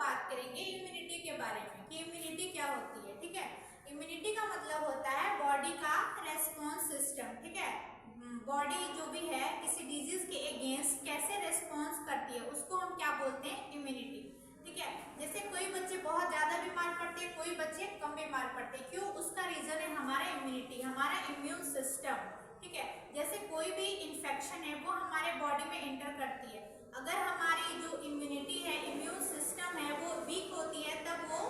बात करेंगे इम्यूनिटी के बारे में कि इम्यूनिटी क्या होती है। ठीक है, इम्यूनिटी का मतलब होता है बॉडी का रेस्पॉन्स सिस्टम। ठीक है, बॉडी जो भी है किसी डिजीज के अगेंस्ट कैसे रेस्पॉन्स करती है उसको हम क्या बोलते हैं, इम्यूनिटी। ठीक है, जैसे कोई बच्चे बहुत ज्यादा बीमार पड़ते हैं, कोई बच्चे कम बीमार पड़ते हैं, क्यों? उसका रीजन है हमारा इम्यूनिटी, हमारा इम्यून सिस्टम। ठीक है, जैसे कोई भी इंफेक्शन है वो हमारे बॉडी में एंटर करती है, अगर हमारी जो इम्यूनिटी है, इम्यून सिस्टम है, वो वीक होती है तब वो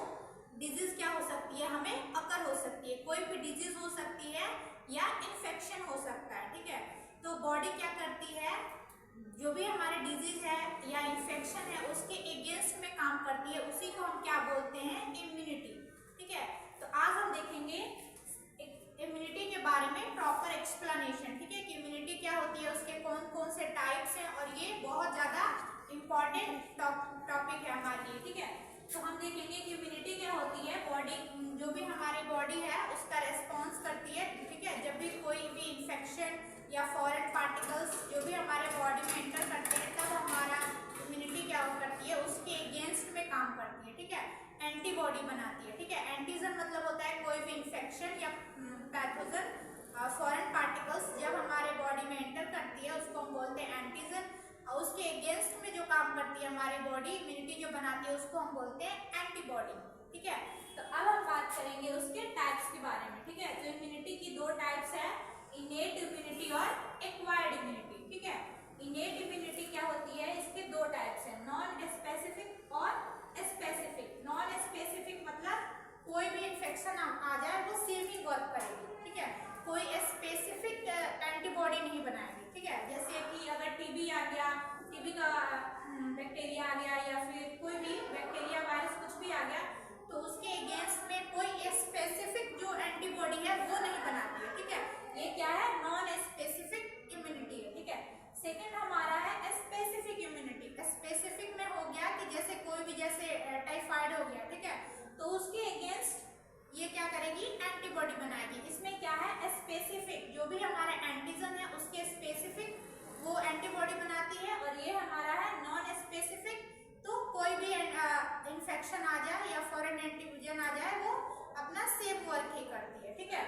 डिजीज क्या हो सकती है, हमें अकर हो सकती है। कोई भी डिजीज हो सकती है या इन्फेक्शन हो सकता है। ठीक है, तो बॉडी क्या करती है, जो भी हमारे डिजीज है या इन्फेक्शन है उसके अगेंस्ट में काम करती है, उसी को हम क्या बोलते हैं, इम्यूनिटी। ठीक है, तो आज हम देखेंगे इम्यूनिटी के बारे में प्रॉपर एक्सप्लेनेशन। ठीक है, कि इम्यूनिटी क्या होती है, उसके कौन कौन से टाइप्स हैं, और ये बहुत ज़्यादा इम्पॉर्टेंट टॉपिक है हमारे लिए। ठीक है, तो हम देखेंगे कि इम्यूनिटी क्या होती है। बॉडी, जो भी हमारी बॉडी है उसका रेस्पॉन्स करती है। ठीक है, जब भी कोई भी इन्फेक्शन या फॉरेन पार्टिकल्स जो भी हमारे बॉडी में एंटर करते हैं तब हमारा इम्यूनिटी क्या करती है, उसके अगेंस्ट में काम करती है। ठीक है, एंटीबॉडी बनाती है। ठीक है, एंटीजन मतलब होता है कोई भी इन्फेक्शन या पैथोजन फॉरेन पार्टिकल्स जब हमारे बॉडी में एंटर करती है उसको हम बोलते हैं एंटीजन, और उसके अगेंस्ट में जो काम करती है हमारी बॉडी, इम्यूनिटी जो बनाती है, उसको हम बोलते हैं एंटीबॉडी। ठीक है, तो अब हम बात करेंगे उसके टाइप्स के बारे में। ठीक है, तो इम्यूनिटी की दो टाइप्स है, इनेट इम्यूनिटी और एक्वायर्ड इम्यूनिटी। ठीक है, इनेट इम्यूनिटी क्या होती है, इसके दो टाइप्स है, नॉन स्पेसिफिक और स्पेसिफिक। नॉन स्पेसिफिक मतलब कोई भी इन्फेक्शन आ जाए वो सेम ही वर्क करेगी। ठीक है, कोई स्पेसिफिक एंटीबॉडी नहीं बनाएगी। ठीक है, जैसे कि अगर टीबी आ गया, टीबी का बैक्टीरिया आ गया या फिर कोई भी बैक्टीरिया वायरस कुछ भी आ गया, तो उसके अगेंस्ट में कोई स्पेसिफिक जो एंटीबॉडी है वो नहीं बनाती है। ठीक है, ये क्या है, नॉन स्पेसिफिक इम्यूनिटी है। ठीक है, सेकेंड हमारा है स्पेसिफिक इम्यूनिटी। स्पेसिफिक में हो गया कि जैसे कोई भी, जैसे टाइफाइड हो गया, ठीक है, तो उसके अगेंस्ट ये क्या करेगी, एंटीबॉडी बनाएगी। इसमें क्या है, स्पेसिफिक, जो भी हमारा एंटीजन है उसके स्पेसिफिक वो एंटीबॉडी बनाती है, और ये हमारा है नॉन स्पेसिफिक, तो कोई भी इन्फेक्शन आ जाए या फॉरेन एंटीजन आ जाए वो अपना सेम वर्क ही करती है। ठीक है,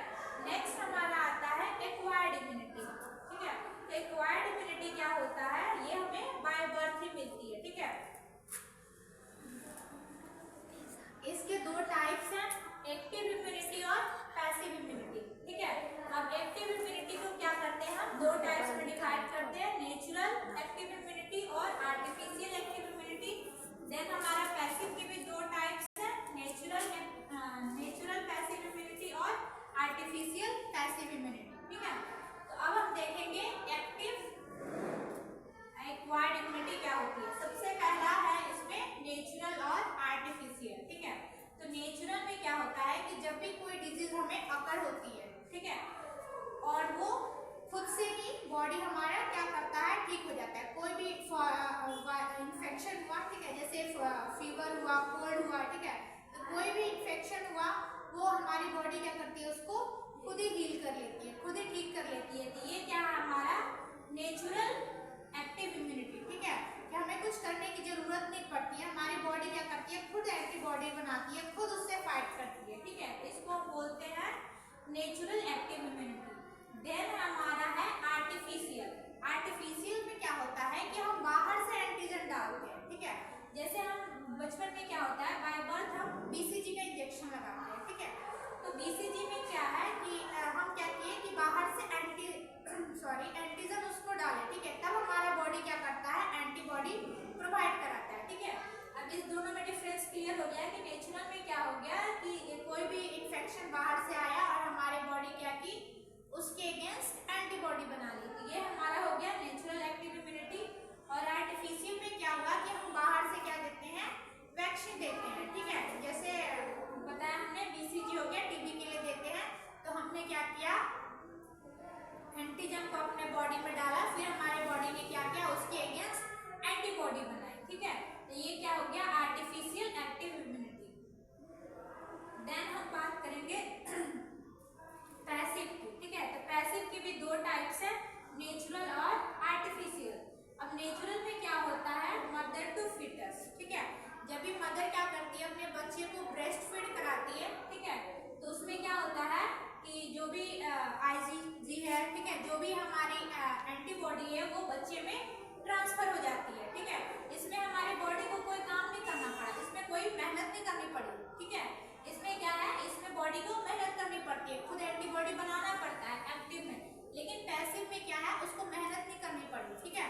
नेक्स्ट हमारा आता है एक्वायर्ड इम्यूनिटी। ठीक है, तो एक्वायर्ड इम्यूनिटी क्या होता है, ये हमें बाय बर्थ ही मिलती है। ठीक है, इसके दो टाइप्स हैं, एक्टिव इम्यूनिटी और पैसिव इम्यूनिटी। ठीक है, अब एक्टिव इम्यूनिटी को क्या करते हैं, हम दो टाइप्स में डिवाइड करते हैं, नेचुरल एक्टिव इम्यूनिटी और आर्टिफिशियल एक्टिव इम्यूनिटी। देन हमारा पैसिव के भी दो टाइप्स हैं, नेचुरल पैसिव इम्यूनिटी और आर्टिफिशियल पैसिव इम्यूनिटी। ठीक है, तो अब हम देखेंगे एक्टिव एक्वायर्ड इम्यूनिटी क्या होती है। सबसे पहला है इसमें नेचुरल और आर्टिफिशियल। ठीक है, तो नेचुरल में क्या होता है कि जब भी कोई डिजीज हमें अकर होती है, ठीक है, और वो खुद से ही बॉडी हमारा क्या करता है, ठीक हो जाता है। कोई भी इन्फेक्शन हुआ, ठीक है, जैसे फीवर हुआ, कोल्ड हुआ, ठीक है, तो कोई भी इन्फेक्शन हुआ वो हमारी बॉडी क्या करती है, उसको खुद ही हील कर लेती है, खुद ही ठीक कर लेती है। तो ये क्या है, हमारा नेचुरल एक्टिव इम्यूनिटी। ठीक है, कि हमें कुछ करने की जरूरत नहीं पड़ती है, हमारी बॉडी क्या करती है, खुद एंटीबॉडी बनाती है, खुद उससे फाइट करती है। ठीक है, इसको हम बोलते हैं नेचुरल एक्टिव इम्यूनिटी। देन हमारा है आर्टिफिशियल। आर्टिफिशियल में क्या होता है कि हम बाहर से एंटीजन डालते हैं। ठीक है, जैसे हम बचपन में क्या होता है, बाय बर्थ हम बीसीजी का इंजेक्शन लगाते हैं। ठीक है, तो बीसीजी में क्या है कि हम क्या किए कि बाहर से एंटीजन उसको डालें। ठीक है, तब हमारा बॉडी क्या करता है, एंटीबॉडी प्रोवाइड कराता है। ठीक है, अब इस दोनों में डिफरेंस क्लियर हो गया कि नेचुरल में क्या हो गया कि कोई भी इन्फेक्शन बाहर से आया और हमारी बॉडी क्या की, उसके अगेंस्ट एंटीबॉडी बना ली, तो ये हमारा हो गया नेचुरल एक्टिव इम्यूनिटी। और आर्टिफिशियल में क्या हुआ कि हम बाहर से क्या देते हैं, वैक्सीन देते हैं। ठीक है, जैसे बताया हमने बीसीजी हो गया, टीबी के लिए देते हैं, तो हमने क्या किया, एंटीजन को अपने बॉडी में डाला, फिर हमारे बॉडी ने क्या किया, उसके अगेंस्ट एंटीबॉडी बनाई। ठीक वो बच्चे में ट्रांसफर हो जाती है, ठीक है। इसमें हमारे बॉडी को कोई काम नहीं करना पड़ा, इसमें कोई मेहनत नहीं करनी पड़ी, ठीक है। इसमें क्या है, इसमें बॉडी को मेहनत करनी पड़ती है, खुद एंटीबॉडी बनाना पड़ता है एक्टिव में, लेकिन पैसिव में क्या है, उसको मेहनत नहीं करनी पड़ी, ठीक है।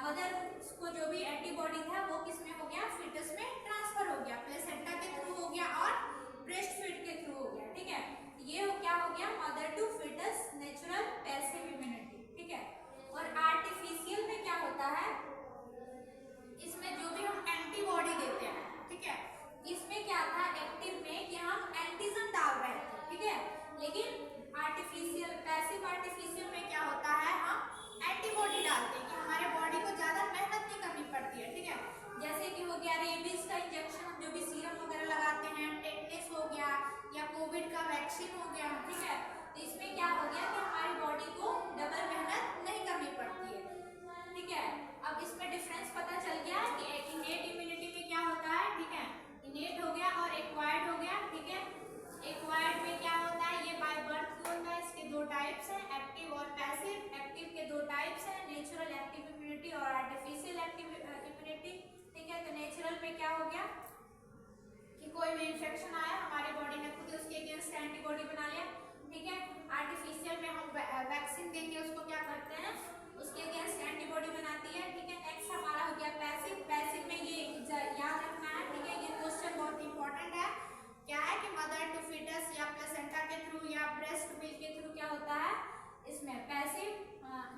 मदर को जो भी एंटीबॉडी था वो किसमें हो गया, फीटस में ट्रांसफर हो गया, प्लेसेंटा के थ्रू हो गया और ब्रेस्ट फीड के थ्रू हो गया, ठीक है। ये क्या हो गया, mother to foetus natural passive immunity, ठीक है। और आर्टिफिशियल में क्या होता है, इसमें जो भी हम एंटीबॉडी देते हैं, ठीक है, इसमें क्या था एक्टिव में कि हम एंटीजन डाल रहे थे, ठीक है, लेकिन आर्टिफिशियल पैसिव आर्टिफिशियल में क्या होता है, हम एंटीबॉडी डालते हैं कि हमारे बॉडी को ज्यादा मेहनत नहीं करनी पड़ती है, ठीक है। जैसे कि हो गया रेबीज का इंजेक्शन, हम जो भी सीरम वगैरह लगाते हैं, टेटनेस हो गया या कोविड का वैक्सीन हो गया, ठीक है, तो इसमें क्या हो गया कि हमारी बॉडी को डबल मेहनत नहीं करनी पड़ती है, ठीक है। अब इसमें डिफरेंस पता चल गया कि इनेट इम्यूनिटी में क्या होता है, ठीक है, इनेट हो गया और एक्वायर्ड हो गया, ठीक है। एक्वायर्ड में क्या होता है, ये बाय बर्थ होता है, इसके दो टाइप्स हैं, एक्टिव और पैसिव। एक्टिव के दो टाइप्स हैं, नेचुरल एक्टिव इम्यूनिटी और आर्टिफिशियल एक्टिव इम्यूनिटी, ठीक है। तो नेचुरल में क्या हो गया कि कोई भी इंफेक्शन आया, हमारी बॉडी ने खुद उसके अगेंस्ट एंटीबॉडी बना लिया, ठीक है। आर्टिफिशियल में हम वैक्सीन देके उसको क्या करते हैं, उसके अगेंस्ट एंटीबॉडी बनाती है, ठीक है। नेक्स्ट हमारा हो गया पैसिव। पैसिव में ये याद रखना है, ठीक है, ये क्वेश्चन बहुत इंपॉर्टेंट है। क्या है कि मदर टू फीटस या प्लेसेंटा के थ्रू या ब्रेस्ट मिल्क के थ्रू क्या होता है, इसमें पैसिव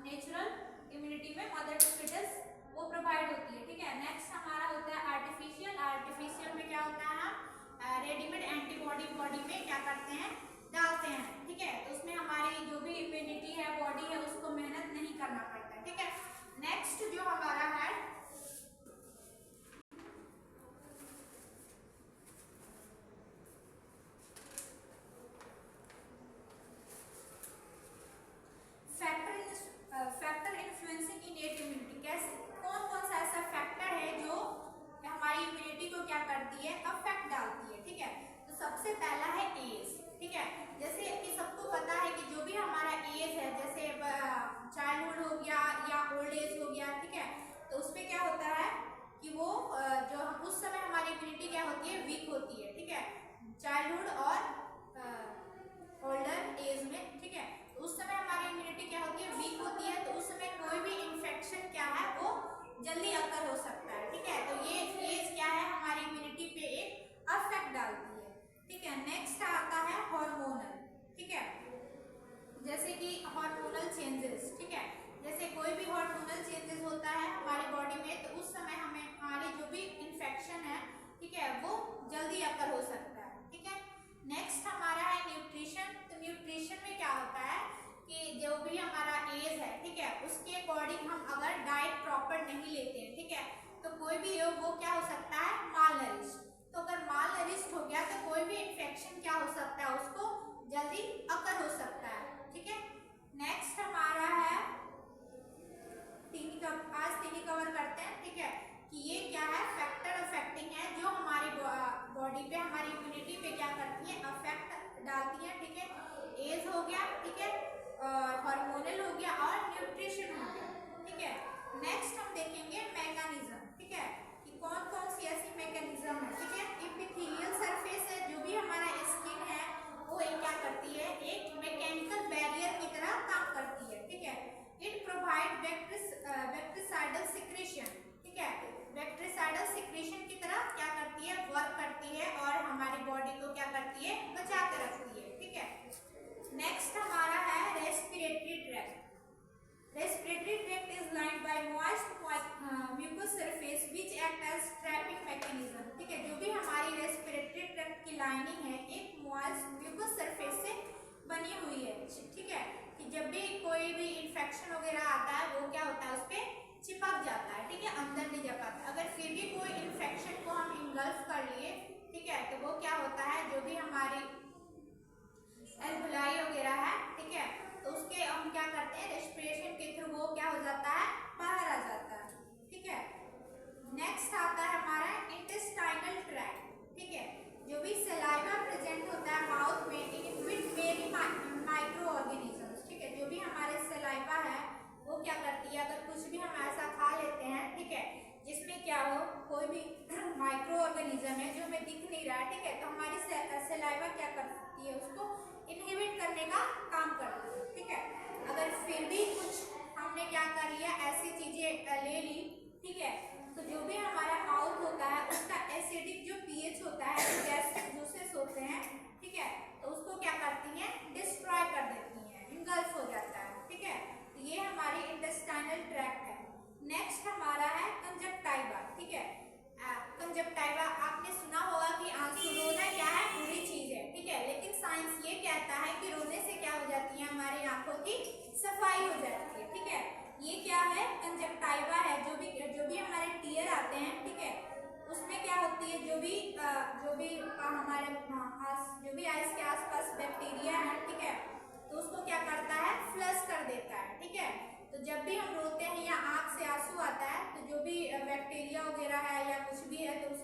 नेचुरल इम्यूनिटी में मदर टू फीटस वो प्रोवाइड होती है, ठीक है। नेक्स्ट हमारा होता है आर्टिफिशियल। आर्टिफिशियल में क्या होता है, हम रेडीमेड एंटीबॉडी बॉडी में क्या करते हैं, डालते हैं, ठीक है। तो उसमें हमारी जो भी इम्यूनिटी है, बॉडी है, उसको मेहनत नहीं करना पड़ता है, ठीक है। नेक्स्ट जो हमारा है फैक्टर इन्फ्लुएंसिंग इनेट इम्यूनिटी। कैसे, कौन कौन सा ऐसा फैक्टर है जो हमारी इम्यूनिटी को क्या करती है, अफेक्ट डालती है, ठीक है। तो सबसे पहला है एज, ठीक है। जैसे कि सबको पता है कि जो भी हमारा एज है, जैसे चाइल्डहुड हो गया या ओल्ड एज हो गया, ठीक है, तो उसमें क्या होता है कि वो जो हम उस समय हमारी इम्यूनिटी क्या होती है, वीक होती है, ठीक है, चाइल्डहुड और ओल्डर एज में, ठीक है। तो उस समय हमारी इम्यूनिटी क्या होती है, वीक होती है, तो उस समय कोई भी इन्फेक्शन क्या है वो जल्दी अकर हो सकता है, ठीक है। तो ये एज क्या है, हमारी इम्यूनिटी पे एक अफेक्ट डालती है, ठीक है। नेक्स्ट आता है हार्मोनल, ठीक है, जैसे कि हार्मोनल चेंजेस, ठीक है, जैसे कोई भी हार्मोनल चेंजेस होता है हमारी बॉडी में, तो उस समय हमें हमारी जो भी भी माइक्रो ऑर्गेनिज्म है जो हमें दिख नहीं रहा है, ठीक है, तो हमारी सलाइवा क्या करती है, उसको इनहिबिट करने का काम करती है, ठीक है। अगर फिर भी कुछ हमने क्या कर लिया, ऐसी चीजें ले ली, ठीक है, तो जो भी हमारा माउथ होता है उसका एसिडिक जो पीएच होता है, गैस जूसेस होते हैं, ठीक है, तो उसको क्या करती हैं, डिस्ट्रॉय कर देती हैं, इनगल्फ हो जाता है, ठीक है। तो ये हमारी इंटेस्टाइनल ट्रैक्ट है। नेक्स्ट हमारा है कंजक्टाइवा, ठीक है। कंजक्टाइवा आपने सुना होगा कि आंसू रोना क्या है, बुरी चीज है, ठीक है, लेकिन साइंस ये कहता है कि रोने से क्या हो जाती है, हमारी आंखों की सफाई हो जाती है, ठीक है। ये क्या है, कंजक्टाइवा है, जो भी हमारे टीयर आते हैं, ठीक है, उसमें क्या होती है, जो भी हमारे जो भी आइस के आसपास बैक्टीरिया है, ठीक है, तो उसको क्या करता है, फ्लश कर देता है, ठीक है। तो जब भी हम रोते हैं या आंख से आंसू आता है, तो जो भी बैक्टीरिया वगैरह है या कुछ भी है, तो उस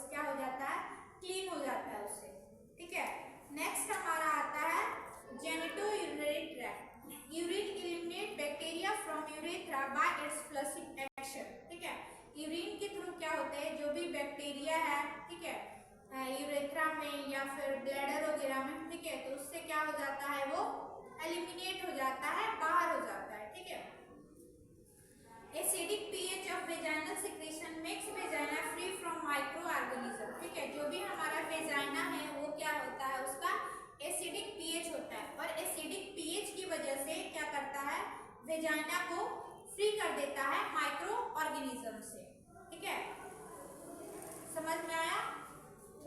क्या हो जाता है, क्लीन हो जाता है उससे, ठीक है। नेक्स्ट हमारा आता है genito urinary tract. Urine eliminate bacteria from urethra bye it's flushing action, ठीक है। यूरिन के थ्रू क्या होता है, जो भी बैक्टीरिया है, ठीक है, यूरेथ्रा में या फिर ब्लैडर वगैरह में, ठीक है, तो उससे क्या हो जाता है, वो एलिमिनेट हो जाता है, बाहर हो जाता है, ठीक है। Acidic pH of vaginal secretion makes vagina free from micro organism, ठीक है, जो भी हमारा वेजाइना है वो क्या होता है, उसका एसिडिक पीएच होता है, और एसिडिक पीएच की वजह से क्या करता है, वेजाइना को फ्री कर देता है माइक्रो ऑर्गेनिज्म से, ठीक है। समझ में आया?